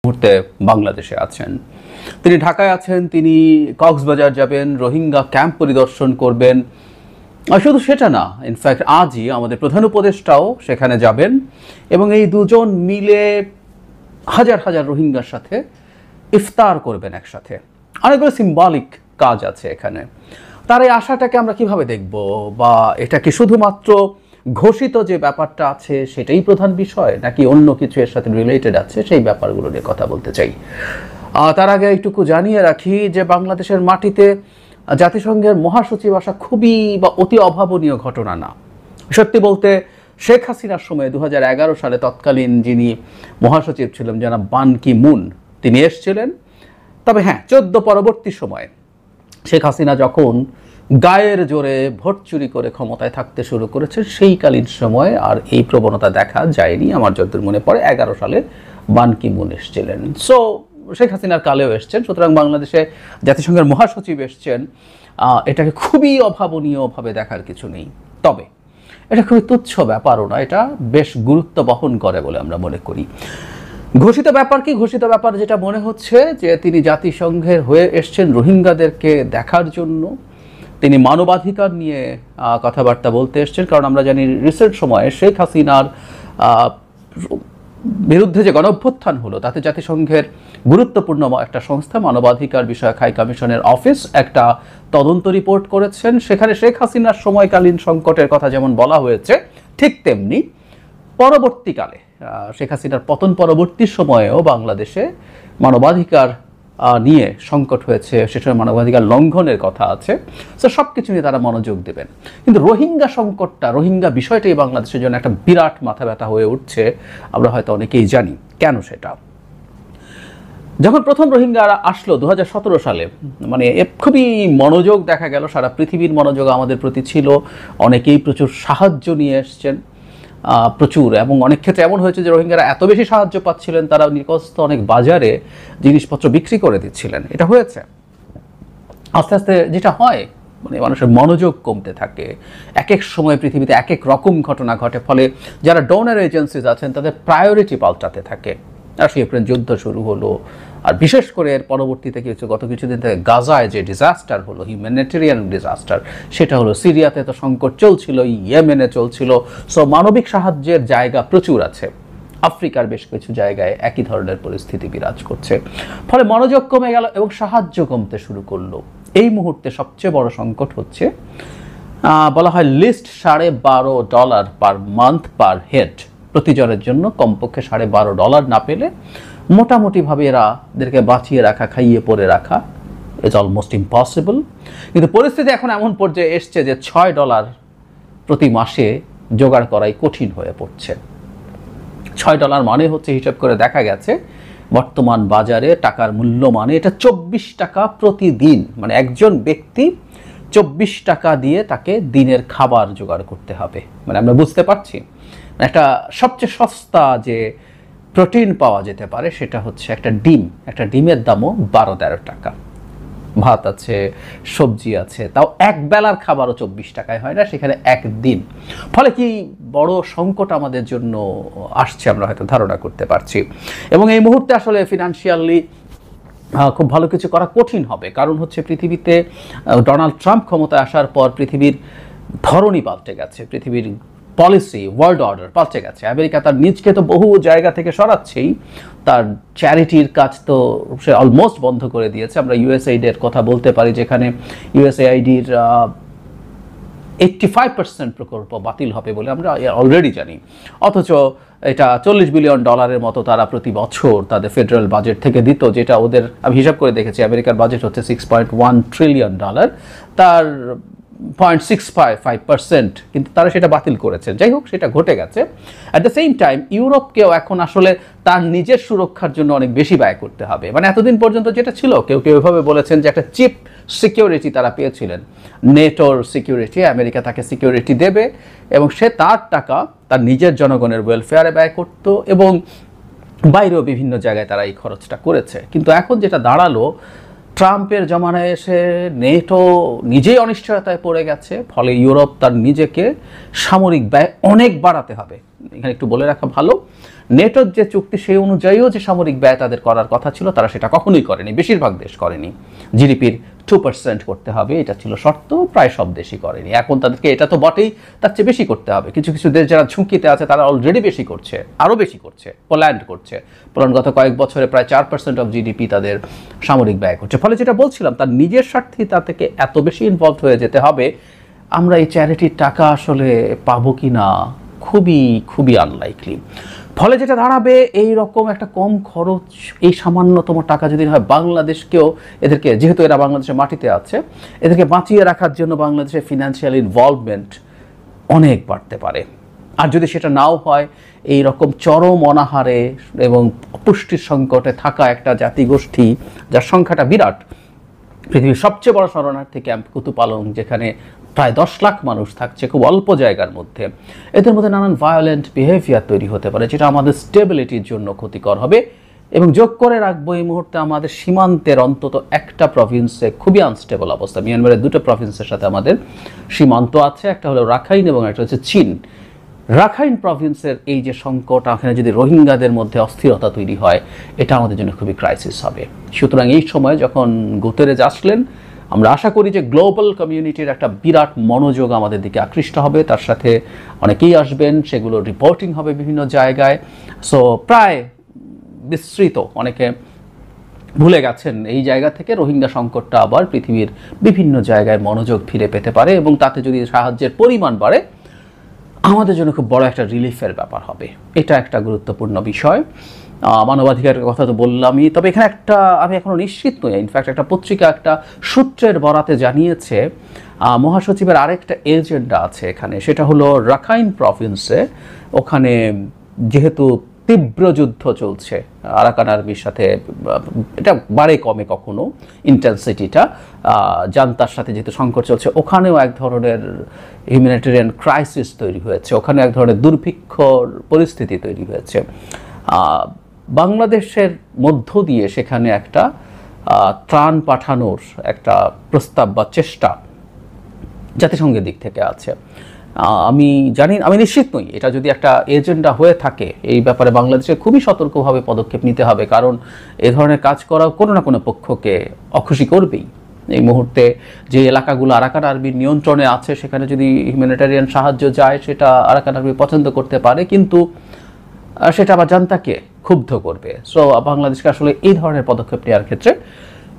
মুহূর্তে বাংলাদেশে আছেন। তিনি ঢাকায় আছেন, তিনি কক্সবাজার যাবেন, রোহিঙ্গা ক্যাম্প পরিদর্শন করবেন। আর শুধু সেটা না, ইনফ্যাক্ট আজই আমাদের প্রধান উপদেষ্টাও সেখানে যাবেন এবং এই দুজন মিলে হাজার হাজার রোহিঙ্গার সাথে ইফতার করবেন একসাথে। অনেকগুলো সিম্বলিক কাজ আছে এখানে। তার এই আশাটাকে আমরা কিভাবে দেখব, বা এটা কি শুধুমাত্র ঘোষিত যে ব্যাপারটা আছে সেটাই প্রধান বিষয়, নাকি অন্য কিছু এর সাথে রিলেটেড আছে, সেই ব্যাপারগুলো নিয়ে কথা বলতে চাই। তার আগে একটুকু জানিয়ে রাখি যে বাংলাদেশের মাটিতে জাতিসংঘের মহাসচিব আসা খুবই বা অতি অভাবনীয় ঘটনা না। সত্যি বলতে শেখ হাসিনার সময় 2011 সালে তৎকালীন যিনি মহাসচিব ছিলেন জনাব বান কি মুন, তিনি এসেছিলেন। তবে হ্যাঁ, 14 পরবর্তী সময়ে শেখ হাসিনা যখন গায়ের জোরে ভোট চুরি করে ক্ষমতায় থাকতে শুরু করেছে, সেইকালীন সময়ে আর এই প্রবণতা দেখা যায়নি। আমার যতদূর মনে পড়ে 11 সালে বান কি মুন এসেছিলেন। সো শেখ হাসিনার কালেও এসছেন, সুতরাং বাংলাদেশে জাতিসংঘের মহাসচিব এসছেন, এটাকে খুবই অভাবনীয়ভাবে দেখার কিছু নেই। তবে এটা খুবই তুচ্ছ ব্যাপারও না, এটা বেশ গুরুত্ব বহন করে বলে আমরা মনে করি। ঘোষিত ব্যাপার কি? ঘোষিত ব্যাপার যেটা মনে হচ্ছে যে তিনি জাতিসংঘের হয়ে এসছেন রোহিঙ্গাদেরকে দেখার জন্য, তিনি মানবাধিকার নিয়ে কথাবার্তা বলতে এসছেন। কারণ আমরা জানি রিসেন্ট সময়ে শেখ হাসিনার বিরুদ্ধে যে গণঅভ্যুত্থান হলো, তাতে জাতিসংঘের গুরুত্বপূর্ণ একটা সংস্থা মানবাধিকার বিষয়ক হাই কমিশনের অফিস একটা তদন্ত রিপোর্ট করেছেন। সেখানে শেখ হাসিনার সময়কালীন সংকটের কথা যেমন বলা হয়েছে, ঠিক তেমনি পরবর্তীকালে শেখ হাসিনার পতন পরবর্তী সময়েও বাংলাদেশে মানবাধিকার নিয়ে সংকট হয়েছে, সে সময় মানবাধিকার লঙ্ঘনের কথা আছে। সো সব কিছু নিয়ে তারা মনোযোগ দেবেন। কিন্তু রোহিঙ্গা সংকটটা, রোহিঙ্গা বিষয়টাই বাংলাদেশের জন্য একটা বিরাট মাথা ব্যথা হয়ে উঠছে। আমরা হয়তো অনেকেই জানি কেন সেটা। যখন প্রথম রোহিঙ্গারা আসলো 2017 সালে, মানে খুবই মনোযোগ দেখা গেল, সারা পৃথিবীর মনোযোগ আমাদের প্রতি ছিল। অনেকেই প্রচুর সাহায্য নিয়ে এসছেন, প্রচুর, এবং অনেক ক্ষেত্রে এমন হয়েছে যে রোহিঙ্গারা এত বেশি সাহায্য পাচ্ছিলেন তারা নিকটস্থ অনেক বাজারে জিনিসপত্র বিক্রি করে দিচ্ছিলেন। এটা হয়েছে। আস্তে আস্তে যেটা হয়, মানে মানুষের মনোযোগ কমতে থাকে, এক এক সময় পৃথিবীতে এক এক রকম ঘটনা ঘটে, ফলে যারা ডোনার এজেন্সিজ আছেন তাদের প্রায়োরিটি পাল্টাতে থাকে। রাশিয়া ইউক্রেন যুদ্ধ শুরু হলো, আর বিশেষ করে এর পরবর্তীতে গত কিছুদিন থেকে গাজায় যে ডিজাস্টার হলো, হিউম্যানিটেরিয়ান ডিজাস্টার, সেটা হলো। সিরিয়াতে তো সংকট চলছিল, ইয়েমেনে চলছিল। সো মানবিক সাহায্যের জায়গা প্রচুর আছে। আফ্রিকার বেশ কিছু জায়গায় একই ধরনের পরিস্থিতি বিরাজ করছে, ফলে মনোযোগ কমে গেল এবং সাহায্য কমতে শুরু করলো। এই মুহূর্তে সবচেয়ে বড় সংকট হচ্ছে, বলা হয় least $12.5 per month per head, প্রতিজনের জন্য কমপক্ষে $12.5 না পেলে মোটামুটিভাবে এদেরকে বাঁচিয়ে রাখা, খাইয়ে পরে রাখা ইজ অলমোস্ট ইম্পসিবল। কিন্তু পরিস্থিতি এখন এমন পর্যায়ে এসছে যে $6 প্রতি মাসে জোগাড় করাই কঠিন হয়ে পড়ছে। $6 মানে হচ্ছে, হিসাব করে দেখা গেছে বর্তমান বাজারে টাকার মূল্য মানে এটা 24 টাকা প্রতিদিন। মানে একজন ব্যক্তি 24 টাকা দিয়ে তাকে দিনের খাবার জোগাড় করতে হবে। মানে আমরা বুঝতে পারছি একটা সবচেয়ে সস্তা যে প্রোটিন পাওয়া যেতে পারে সেটা হচ্ছে একটা ডিম। একটা ডিমের দামও 12-13 টাকা। ভাত আছে, সবজি আছে, তাও এক বেলার খাবারও 24 টাকায় হয় না, সেখানে একদিন। ফলে কি বড় সংকট আমাদের জন্য আসছে আমরা হয়তো ধারণা করতে পারছি। এবং এই মুহূর্তে আসলে ফিনান্সিয়ালি খুব ভালো কিছু করা কঠিন হবে। কারণ হচ্ছে পৃথিবীতে ডোনাল্ড ট্রাম্প ক্ষমতায় আসার পর পৃথিবীর ধরনই পাল্টে গেছে, পৃথিবীর পলিসি, ওয়ার্ল্ড অর্ডার পাল্টে গেছে। আমেরিকা তার নিজকে তো বহু জায়গা থেকে সরাচ্ছেই, তার চ্যারিটির কাজ তো সে অলমোস্ট বন্ধ করে দিয়েছে। আমরা ইউএসএইডের কথা বলতে পারি, যেখানে ইউএসএআইডির 85% প্রকল্প বাতিল হবে বলে আমরা অলরেডি জানি। অথচ এটা $40 বিলিয়ন মতো তারা প্রতি বছর তাদের ফেডারেল বাজেট থেকে দিত, যেটা ওদের, আমি হিসাব করে দেখেছি, আমেরিকার বাজেট হচ্ছে $6.1 ট্রিলিয়ন, তার 0.65%, কিন্তু তারা সেটা বাতিল করেছে। যাই হোক, সেটা ঘটে গেছে। অ্যাট দ্য সেম টাইম ইউরোপকেও এখন আসলে তার নিজের সুরক্ষার জন্য অনেক বেশি ব্যয় করতে হবে। মানে এতদিন পর্যন্ত যেটা ছিল, কেউ কেউ এভাবে বলেছেন যে একটা চিপ সিকিউরিটি তারা পেয়েছিলেন, নেটোর সিকিউরিটি, আমেরিকা তাকে সিকিউরিটি দেবে এবং সে তার টাকা তার নিজের জনগণের ওয়েলফেয়ারে ব্যয় করত, এবং বাইরেও বিভিন্ন জায়গায় তারা এই খরচটা করেছে। কিন্তু এখন যেটা দাঁড়ালো, ট্রাম্পের জমানায় এসে নেটো নিজেই অনিশ্চয়তায় পড়ে গেছে, ফলে ইউরোপ তার নিজেকে সামরিক ব্যয় অনেক বাড়াতে হবে। এখানে একটু বলে রাখা ভালো, নেটোর যে চুক্তি সেই অনুযায়ীও যে সামরিক ব্যয় তাদের করার কথা ছিল তারা সেটা কখনোই করেনি, বেশিরভাগ দেশ করেনি। জিডিপির 2% করতে হবে, এটা ছিল শর্ত, প্রায় সব দেশই করেনি। এখন তাদেরকে এটা তো বটেই, তার চেয়ে বেশি করতে হবে। কিছু কিছু দেশ যারা ঝুঁকিতে আছে তারা অলরেডি বেশি করছে, আরও বেশি করছে। পোল্যান্ড করছে, পোল্যান্ড গত কয়েক বছরে প্রায় 4% অফ জিডিপি তাদের সামরিক ব্যয় করছে। ফলে যেটা বলছিলাম, তার নিজের স্বার্থে তা থেকে এত বেশি ইনভলভ হয়ে যেতে হবে, আমরা এই চ্যারিটির টাকা আসলে পাবো কি না খুবই খুবই আনলাইকলি। ফলে যেটা দাঁড়াবে, এই রকম একটা কম খরচ, এই সামান্যতম টাকা যদি হয়, বাংলাদেশকেও এদেরকে, যেহেতু এরা বাংলাদেশের মাটিতে আছে, এদেরকে বাঁচিয়ে রাখার জন্য বাংলাদেশের ফিনান্সিয়াল ইনভলভমেন্ট অনেক বাড়তে পারে। আর যদি সেটা নাও হয়, এই রকম চরম অনাহারে এবং অপুষ্টির সংকটে থাকা একটা জাতিগোষ্ঠী, যার সংখ্যাটা বিরাট, পৃথিবীর সবচেয়ে বড় শরণার্থী ক্যাম্প কুতুপালং, যেখানে প্রায় 10 লাখ মানুষ থাকছে খুব অল্প জায়গার মধ্যে, এদের মধ্যে নানান ভায়োলেন্ট বিহেভিয়ার তৈরি হতে পারে, যেটা আমাদের স্টেবিলিটির জন্য ক্ষতিকর হবে। এবং যোগ করে রাখবো, এই মুহূর্তে আমাদের সীমান্তের অন্তত একটা প্রভিন্সে খুবই আনস্টেবল অবস্থা। মিয়ানমারের দুটো প্রভিন্সের সাথে আমাদের সীমান্ত আছে, একটা হলো রাখাইন এবং একটা হচ্ছে চীন। রাখাইন প্রভিন্সের এই যে সংকট, এখানে যদি রোহিঙ্গাদের মধ্যে অস্থিরতা তৈরি হয়, এটা আমাদের জন্য খুবই ক্রাইসিস হবে। সুতরাং এই সময় যখন গুতেরেজ আসলেন, আমরা আশা করি যে গ্লোবাল কমিউনিটির একটা বিরাট মনোযোগ আমাদের দিকে আকৃষ্ট হবে, তার সাথে অনেকেই আসবেন, সেগুলো রিপোর্টিং হবে বিভিন্ন জায়গায়। সো প্রায় বিস্তৃত, অনেকে ভুলে গেছেন এই জায়গা থেকে রোহিঙ্গা সংকটটা আবার পৃথিবীর বিভিন্ন জায়গায় মনোযোগ ফিরে পেতে পারে, এবং তাতে যদি সাহায্যের পরিমাণ বাড়ে, আমাদের জন্য খুব বড় একটা রিলিফের ব্যাপার হবে। এটা একটা গুরুত্বপূর্ণ বিষয়। মানবাধিকারের কথা তো বললামই, তবে এখানে একটা, আমি এখনও নিশ্চিত নই, ইনফ্যাক্ট একটা পত্রিকা একটা সূত্রের বরাতে জানিয়েছে মহাসচিবের আরেকটা এজেন্ডা আছে এখানে, সেটা হলো রাখাইন প্রভিন্সে, ওখানে যেহেতু তীব্র যুদ্ধ চলছে আরাকান আর্মির সাথে, এটা বাড়ে কমে কখনো ইন্টেন্সিটিটা, জান্তার সাথে যেহেতু সংকট চলছে, ওখানেও এক ধরনের হিউম্যানিটেরিয়ান ক্রাইসিস তৈরি হয়েছে, ওখানে এক ধরনের দুর্ভিক্ষর পরিস্থিতি তৈরি হয়েছে। বাংলাদেশের মধ্য দিয়ে সেখানে একটা ত্রাণ পাঠানোর একটা প্রস্তাব বা চেষ্টা জাতিসংঘের দিক থেকে আছে। আমি জানি, আমি নিশ্চিত নই, এটা যদি একটা এজেন্ডা হয়ে থাকে, এই ব্যাপারে বাংলাদেশের খুবই সতর্কভাবে পদক্ষেপ নিতে হবে, কারণ এ ধরনের কাজ করা কোনো না কোনো পক্ষকে অখুশি করবেই। এই মুহূর্তে যে এলাকাগুলো আরাকান আর্মির নিয়ন্ত্রণে আছে, সেখানে যদি হিউম্যানিটেরিয়ান সাহায্য যায়, সেটা আরাকান আর্মি পছন্দ করতে পারে, কিন্তু সেটা আবার জান্তাকে ক্ষুব্ধ করবে। সো বাংলাদেশকে আসলে এই ধরনের পদক্ষেপ নেওয়ার ক্ষেত্রে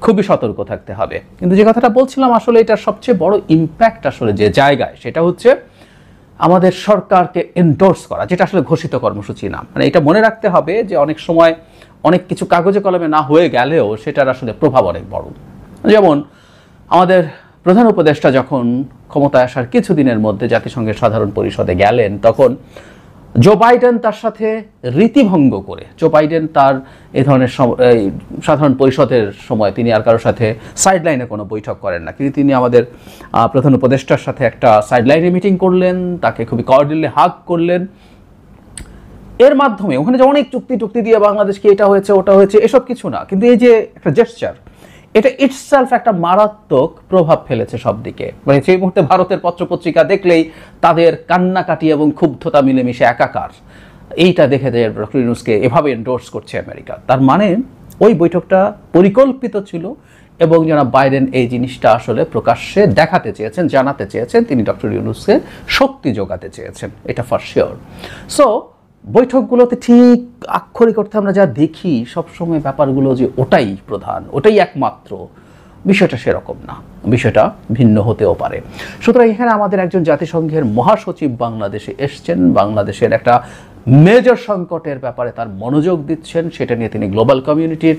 খুবই সতর্ক থাকতে হবে। কিন্তু যে কথাটা বলছিলাম, আসলে এটার সবচেয়ে বড় ইম্প্যাক্ট আসলে যে জায়গায়, সেটা হচ্ছে আমাদের সরকারকে এন্ডোর্স করা, যেটা আসলে ঘোষিত কর্মসূচি না। মানে এটা মনে রাখতে হবে যে অনেক সময় অনেক কিছু কাগজে কলমে না হয়ে গেলেও সেটার আসলে প্রভাব অনেক বড়। যেমন আমাদের প্রধান উপদেষ্টা যখন ক্ষমতায় আসার কিছুদিনের মধ্যে জাতিসংঘের সাধারণ পরিষদে গেলেন, তখন জো বাইডেন তার সাথে রীতিভঙ্গ করে, জো বাইডেন তার এই ধরনের সাধারণ পরিষদের সময় তিনি আর কারোর সাথে সাইডলাইনে কোনো বৈঠক করেন না, কিন্তু তিনি আমাদের প্রধান উপদেষ্টার সাথে একটা সাইডলাইনে মিটিং করলেন, তাকে খুবই কর্ডিয়ালি হাগ করলেন। এর মাধ্যমে ওখানে যে অনেক চুক্তি দিয়ে বাংলাদেশকে এটা হয়েছে ওটা হয়েছে এসব কিছু না, কিন্তু এই যে একটা জেস্টার, এটা ইটসেলফ একটা মারাত্মক প্রভাব ফেলেছে সব দিকে। মানে সেই মুহূর্তে ভারতের পত্রপত্রিকা দেখলেই তাদের কান্নাকাটি এবং ক্ষুব্ধতা মিলেমিশে একাকার। এইটা দেখে যে ডক্টর ইউনূসকে এভাবে এন্ডোর্স করছে আমেরিকা, তার মানে ওই বৈঠকটা পরিকল্পিত ছিল, এবং জনাব বাইডেন এই জিনিসটা আসলে প্রকাশ্যে দেখাতে চেয়েছেন, জানাতে চেয়েছেন, তিনি ডক্টর ইউনূসকে শক্তি যোগাতে চেয়েছেন, এটা ফর শিওর। সো বৈঠকগুলোতে ঠিক আক্ষরিক অর্থে আমরা যা দেখি সবসময় ব্যাপারগুলো যে ওটাই প্রধান, ওটাই একমাত্র, বিষয়টা সেরকম না, বিষয়টা ভিন্ন হতেও পারে। সুতরাং এখানে আমাদের একজন জাতিসংঘের মহাসচিব বাংলাদেশে এসছেন, বাংলাদেশের একটা মেজর সংকটের ব্যাপারে তার মনোযোগ দিচ্ছেন, সেটা নিয়ে তিনি গ্লোবাল কমিউনিটির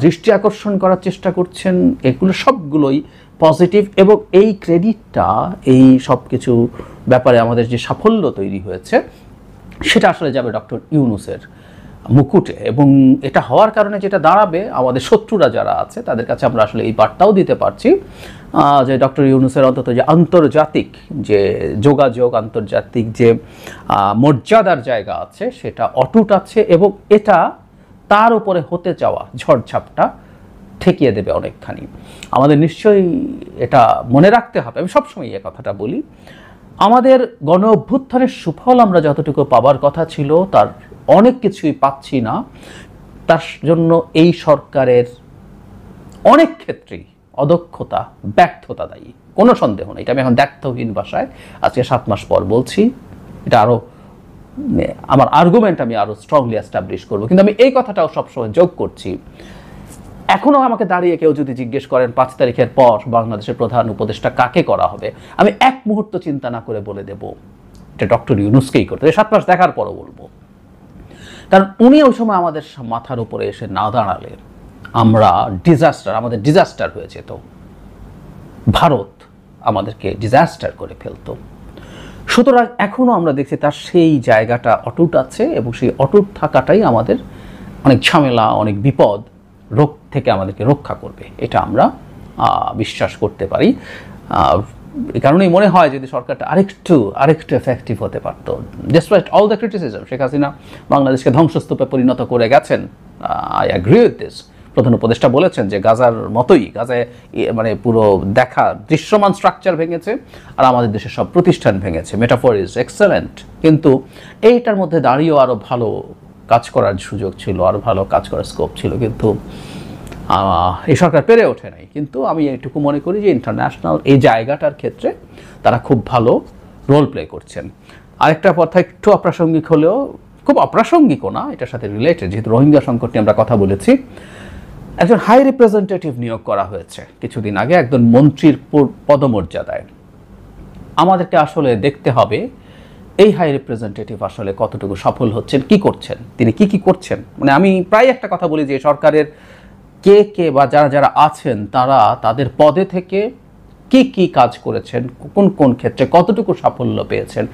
দৃষ্টি আকর্ষণ করার চেষ্টা করছেন। এগুলো সবগুলোই পজিটিভ, এবং এই ক্রেডিটটা এই সব কিছু ব্যাপারে আমাদের যে সাফল্য তৈরি হয়েছে, সেটা আসলে যাবে ডক্টর ইউনূসের মুকুটে। এবং এটা হওয়ার কারণে যেটা দাঁড়াবে, আমাদের শত্রুরা যারা আছে তাদের কাছে আমরা আসলে এই বার্তাও দিতে পারছি যে ডক্টর ইউনূসের অন্তত যে আন্তর্জাতিক যে যোগাযোগ, আন্তর্জাতিক যে মর্যাদার জায়গা আছে, সেটা অটুট আছে, এবং এটা তার উপরে হতে চাওয়া ঝড়ঝাপটা ঠেকিয়ে দেবে অনেকখানি। আমাদের নিশ্চয়ই এটা মনে রাখতে হবে, আমি সবসময় এই কথাটা বলি, আমাদের গণ অভ্যুত্থানের সুফল আমরা যতটুকু পাবার কথা ছিল তার অনেক কিছুই পাচ্ছি না। তার জন্য এই সরকারের অনেক ক্ষেত্রেই অদক্ষতা, ব্যর্থতা দায়ী, কোনো সন্দেহ নেই। এটা আমি এখন দ্ব্যর্থহীন ভাষায় আজকে 7 মাস পর বলছি। এটা আরও আমার আর্গুমেন্ট আমি আরও স্ট্রংলি এস্টাবলিশ করবো, কিন্তু আমি এই কথাটাও সবসময় যোগ করছি। এখনও আমাকে দাঁড়িয়ে কেউ যদি জিজ্ঞেস করেন 5 তারিখের পর বাংলাদেশের প্রধান উপদেষ্টা কাকে করা হবে, আমি এক মুহূর্ত চিন্তা না করে বলে দেব এটা ডক্টর ইউনূসকেই করতে। 7 মাস দেখার পরও বলবো, কারণ উনি ওই সময় আমাদের মাথার উপরে এসে না দাঁড়ালে আমরা আমাদের ডিজাস্টার হয়ে যেত। ভারত আমাদেরকে ডিজাস্টার করে ফেলতো। সুতরাং এখনও আমরা দেখছি তার সেই জায়গাটা অটুট আছে, এবং সেই অটুট থাকাটাই আমাদের অনেক ঝামেলা, অনেক বিপদ, রোগ থেকে আমাদেরকে রক্ষা করবে, এটা আমরা বিশ্বাস করতে পারি। এই কারণেই মনে হয় যদি সরকারটা আরেকটু এফেক্টিভ হতে পারতো। Despite all the criticism, Sheikh Hasina বাংলাদেশকে ধ্বংসস্তূপে পরিণত করে গেছেন। I agree with this. প্রধান উপদেষ্টা বলেছেন যে গাজার মতোই, গাজায় মানে পুরো দেখা দৃশ্যমান স্ট্রাকচার ভেঙেছে, আর আমাদের দেশের সব প্রতিষ্ঠান ভেঙেছে। মেটাফর ইজ এক্সেলেন্ট, কিন্তু এইটার মধ্যে দাঁড়িয়েও আরও ভালো কাজ করার সুযোগ ছিল, আরও ভালো কাজ করার স্কোপ ছিল, কিন্তু এই সরকার পেরে ওঠে নাই। কিন্তু আমি এইটুকু মনে করি যে ইন্টারন্যাশনাল এই জায়গাটার ক্ষেত্রে তারা খুব ভালো রোল প্লে করছেন। আরেকটা কথা একটু অপ্রাসঙ্গিক হলেও, খুব অপ্রাসঙ্গিকও না, এটার সাথে রিলেটেড, যেহেতু রোহিঙ্গা সংকট নিয়ে আমরা কথা বলেছি। একজন হাই রিপ্রেজেন্টেটিভ নিয়োগ করা হয়েছে কিছুদিন আগে, একজন মন্ত্রীর পদমর্যাদায়। আমাদেরকে আসলে দেখতে হবে এই হাই রিপ্রেজেন্টেটিভ আসলে কতটুকু সফল হচ্ছেন, কি করছেন, তিনি কি করছেন। মানে আমি প্রায় একটা কথা বলি যে সরকারের কে বা যারা আছেন তারা তাদের পদে থেকে কি কাজ করেছেন, কোন ক্ষেত্রে কতটুকু সাফল্য পেয়েছেন,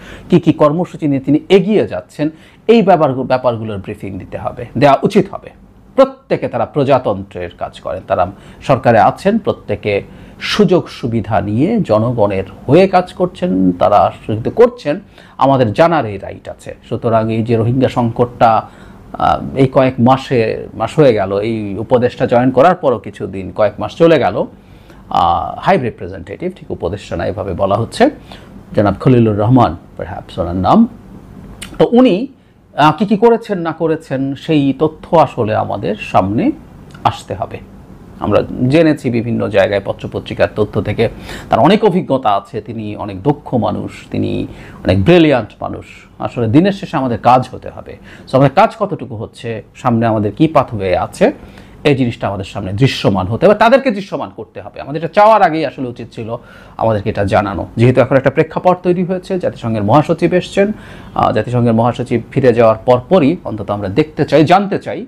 কি কর্মসূচি নিয়ে তিনি এগিয়ে যাচ্ছেন, এই ব্যাপারগুলোর ব্রিফিং দেওয়া উচিত হবে। প্রত্যেকে তারা প্রজাতন্ত্রের কাজ করেন, তারা সরকারে আছেন, প্রত্যেকে সুযোগ সুবিধা নিয়ে জনগণের হয়ে কাজ করছেন, তারা করছেন, আমাদের জানার এই রাইট আছে। সুতরাং এই যে রোহিঙ্গা সংকটটা এই কয়েক মাস হয়ে গেল, এই উপদেষ্টা জয়েন করার পরও কয়েক মাস চলে গেল, হাই রিপ্রেজেন্টেটিভ, ঠিক উপদেষ্টা না এভাবে বলা হচ্ছে, জনাব খলিলুর রহমান পারহ্যাপস ওনার নাম, তো উনি কি করেছেন না করেছেন সেই তথ্য আসলে আমাদের সামনে আসতে হবে। আমরা জেনেছি বিভিন্ন জায়গায় পত্রপত্রিকার তথ্য থেকে তার অনেক অভিজ্ঞতা আছে, তিনি অনেক দক্ষ মানুষ, তিনি অনেক ব্রিলিয়ান্ট মানুষ। আসলে দিনের শেষে আমাদের কাজ হতে হবে। সো আমাদের কাজ কতটুকু হচ্ছে, সামনে আমাদের কি পাথওয়ে আছে, এই জিনিসটা আমাদের সামনে দৃশ্যমান হতে হবে, তাদেরকে দৃশ্যমান করতে হবে। আমাদের এটা চাওয়ার আগেই আসলে উচিত ছিল আমাদেরকে এটা জানানো। যেহেতু এখন একটা প্রেক্ষাপট তৈরি হয়েছে, জাতিসংঘের মহাসচিব এসছেন, জাতিসংঘের মহাসচিব ফিরে যাওয়ার পরপরই অন্তত আমরা দেখতে চাই, জানতে চাই